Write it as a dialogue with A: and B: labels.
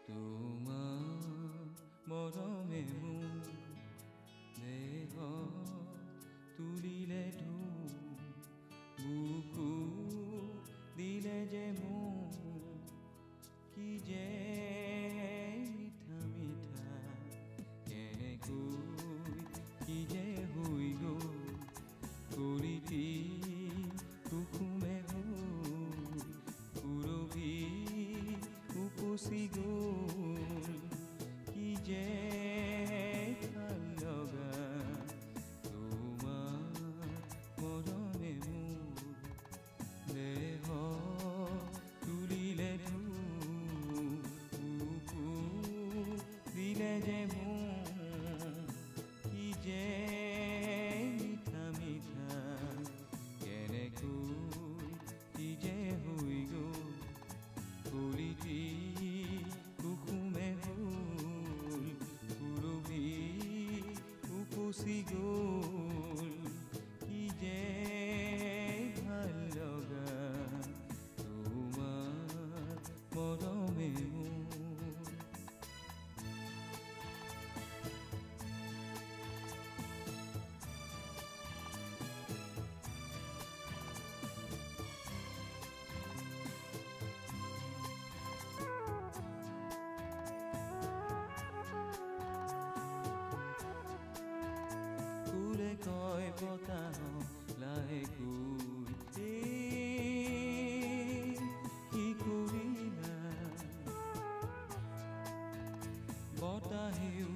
A: তোমাৰ মৰমে মোৰ দেহ তুলিলে বুকু দিলে যে মোৰ কি যে মিঠা মিঠা কেনেকৈ কি যে হৈ গ'ল কলিটি কুসুমে সুৰভি উপচি গ'ল কি যে ভাল লগা তোমাৰ মৰমে মোৰ দেহ তুলিলে বুকু দিলে যে মোৰ কি যে মিঠা মিঠা কেনেকৈ কি যে হৈ গ'ল কলিটি কুসুমে সুৰভি উপচি গ'ল কি যে ভাল লগা তোমাৰ মৰমে মোৰ ফুলে কয় বতাহ লাহেকৈ কি কৰিলা বতাহেও